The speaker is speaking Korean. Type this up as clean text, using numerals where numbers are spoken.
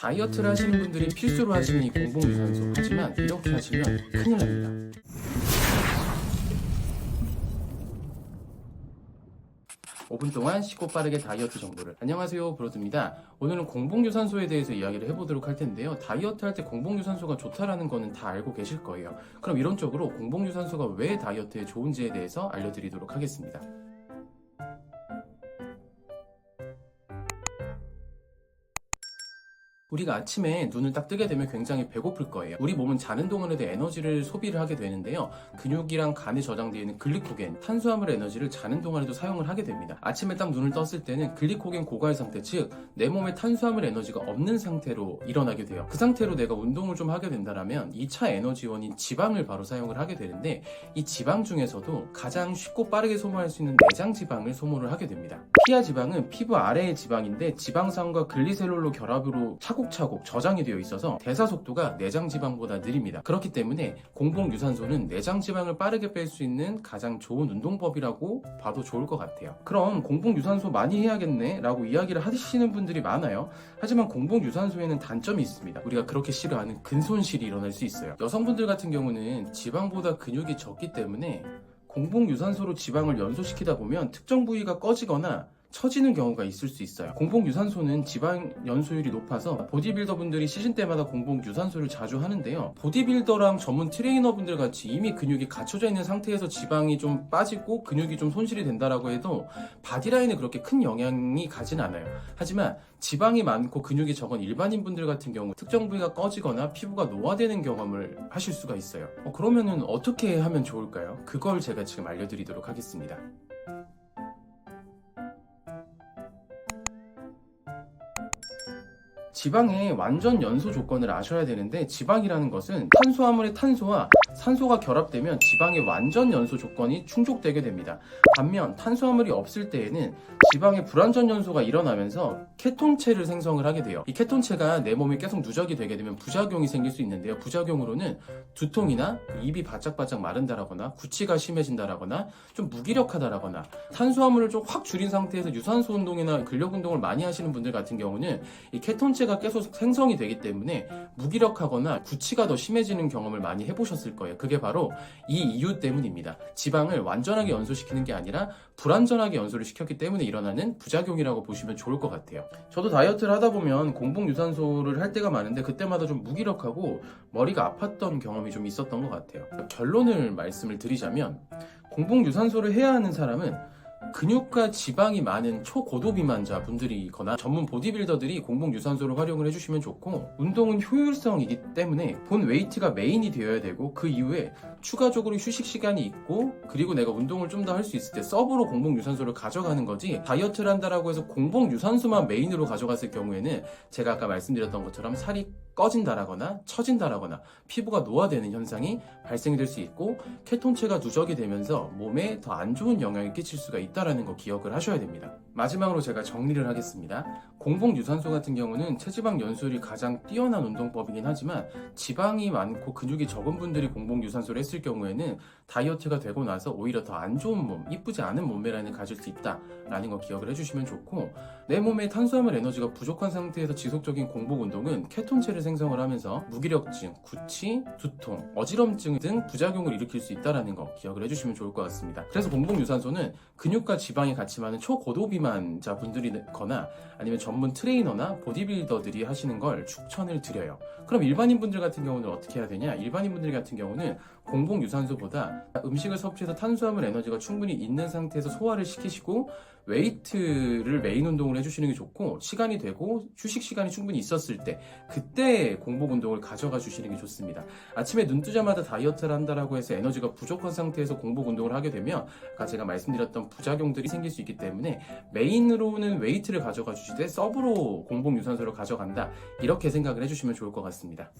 다이어트를 하시는 분들이 필수로 하시는 이 공복유산소, 하지만 이렇게 하시면 큰일 납니다. 5분 동안 쉽고 빠르게 다이어트 정보를. 안녕하세요, 브로드입니다. 오늘은 공복유산소에 대해서 이야기를 해보도록 할 텐데요. 다이어트 할 때 공복유산소가 좋다라는 거는 다 알고 계실 거예요. 그럼 이론적으로 공복유산소가 왜 다이어트에 좋은지에 대해서 알려드리도록 하겠습니다. 우리가 아침에 눈을 딱 뜨게 되면 굉장히 배고플 거예요. 우리 몸은 자는 동안에도 에너지를 소비를 하게 되는데요. 근육이랑 간에 저장되어 있는 글리코겐, 탄수화물 에너지를 자는 동안에도 사용을 하게 됩니다. 아침에 딱 눈을 떴을 때는 글리코겐 고갈 상태, 즉 내 몸에 탄수화물 에너지가 없는 상태로 일어나게 돼요. 그 상태로 내가 운동을 좀 하게 된다면 2차 에너지원인 지방을 바로 사용을 하게 되는데, 이 지방 중에서도 가장 쉽고 빠르게 소모할 수 있는 내장 지방을 소모를 하게 됩니다. 피하 지방은 피부 아래의 지방인데 지방산과 글리세롤로 결합으로 차곡차곡 저장이 되어 있어서 대사 속도가 내장 지방보다 느립니다. 그렇기 때문에 공복유산소는 내장 지방을 빠르게 뺄 수 있는 가장 좋은 운동법이라고 봐도 좋을 것 같아요. 그럼 공복유산소 많이 해야겠네 라고 이야기를 하시는 분들이 많아요. 하지만 공복유산소에는 단점이 있습니다. 우리가 그렇게 싫어하는 근손실이 일어날 수 있어요. 여성분들 같은 경우는 지방보다 근육이 적기 때문에 공복유산소로 지방을 연소시키다 보면 특정 부위가 꺼지거나 처지는 경우가 있을 수 있어요. 공복유산소는 지방 연소율이 높아서 보디빌더 분들이 시즌 때마다 공복유산소를 자주 하는데요. 보디빌더랑 전문 트레이너 분들 같이 이미 근육이 갖춰져 있는 상태에서 지방이 좀 빠지고 근육이 좀 손실이 된다라고 해도 바디라인에 그렇게 큰 영향이 가진 않아요. 하지만 지방이 많고 근육이 적은 일반인 분들 같은 경우 특정 부위가 꺼지거나 피부가 노화되는 경험을 하실 수가 있어요. 그러면은 어떻게 하면 좋을까요? 그걸 제가 지금 알려드리도록 하겠습니다. 지방의 완전 연소 조건을 아셔야 되는데, 지방이라는 것은 탄수화물의 탄소와 산소가 결합되면 지방의 완전 연소 조건이 충족되게 됩니다. 반면 탄수화물이 없을 때에는 지방의 불완전 연소가 일어나면서 케톤체를 생성을 하게 돼요. 이 케톤체가 내 몸에 계속 누적이 되게 되면 부작용이 생길 수 있는데요. 부작용으로는 두통이나 입이 바짝바짝 마른다라거나 구취가 심해진다라거나 좀 무기력하다라거나, 탄수화물을 좀 확 줄인 상태에서 유산소 운동이나 근력 운동을 많이 하시는 분들 같은 경우는 이 케톤체가 계속 생성이 되기 때문에 무기력하거나 구취가 더 심해지는 경험을 많이 해보셨을 거예요. 그게 바로 이 이유 때문입니다. 지방을 완전하게 연소시키는 게 아니라 불완전하게 연소를 시켰기 때문에 일어나는 부작용이라고 보시면 좋을 것 같아요. 저도 다이어트를 하다 보면 공복유산소를 할 때가 많은데 그때마다 좀 무기력하고 머리가 아팠던 경험이 좀 있었던 것 같아요. 결론을 말씀을 드리자면, 공복유산소를 해야 하는 사람은 근육과 지방이 많은 초고도 비만자 분들이거나 전문 보디빌더들이 공복유산소를 활용을 해주시면 좋고, 운동은 효율성이기 때문에 본 웨이트가 메인이 되어야 되고 그 이후에 추가적으로 휴식 시간이 있고, 그리고 내가 운동을 좀 더 할 수 있을 때 서브로 공복유산소를 가져가는 거지, 다이어트를 한다라고 해서 공복유산소만 메인으로 가져갔을 경우에는 제가 아까 말씀드렸던 것처럼 살이 꺼진다라거나 처진다라거나 피부가 노화되는 현상이 발생이 될 수 있고, 케톤체가 누적이 되면서 몸에 더 안 좋은 영향을 끼칠 수가 있다는 거 기억을 하셔야 됩니다. 마지막으로 제가 정리를 하겠습니다. 공복유산소 같은 경우는 체지방 연소율이 가장 뛰어난 운동법이긴 하지만, 지방이 많고 근육이 적은 분들이 공복유산소를 했을 경우에는 다이어트가 되고 나서 오히려 더 안 좋은 몸, 이쁘지 않은 몸매라인을 가질 수 있다라는 거 기억을 해주시면 좋고, 내 몸에 탄수화물 에너지가 부족한 상태에서 지속적인 공복 운동은 케톤체를 생성을 하면서 무기력증, 구취, 두통, 어지럼증 등 부작용을 일으킬 수 있다는 거 기억을 해주시면 좋을 것 같습니다. 그래서 공복유산소는 근육과 지방이 같이 많은 초고도 비만자 분들이거나 아니면 전문 트레이너나 보디빌더들이 하시는 걸 추천을 드려요. 그럼 일반인 분들 같은 경우는 어떻게 해야 되냐? 일반인 분들 같은 경우는 공복유산소보다 음식을 섭취해서 탄수화물 에너지가 충분히 있는 상태에서 소화를 시키시고 웨이트를 메인 운동을 해주시는 게 좋고, 시간이 되고 휴식 시간이 충분히 있었을 때 그때 공복 운동을 가져가 주시는 게 좋습니다. 아침에 눈 뜨자마자 다이어트를 한다라고 해서 에너지가 부족한 상태에서 공복 운동을 하게 되면 아까 제가 말씀드렸던 부작용들이 생길 수 있기 때문에 메인으로는 웨이트를 가져가 주시되 서브로 공복 유산소를 가져간다, 이렇게 생각을 해주시면 좋을 것 같습니다.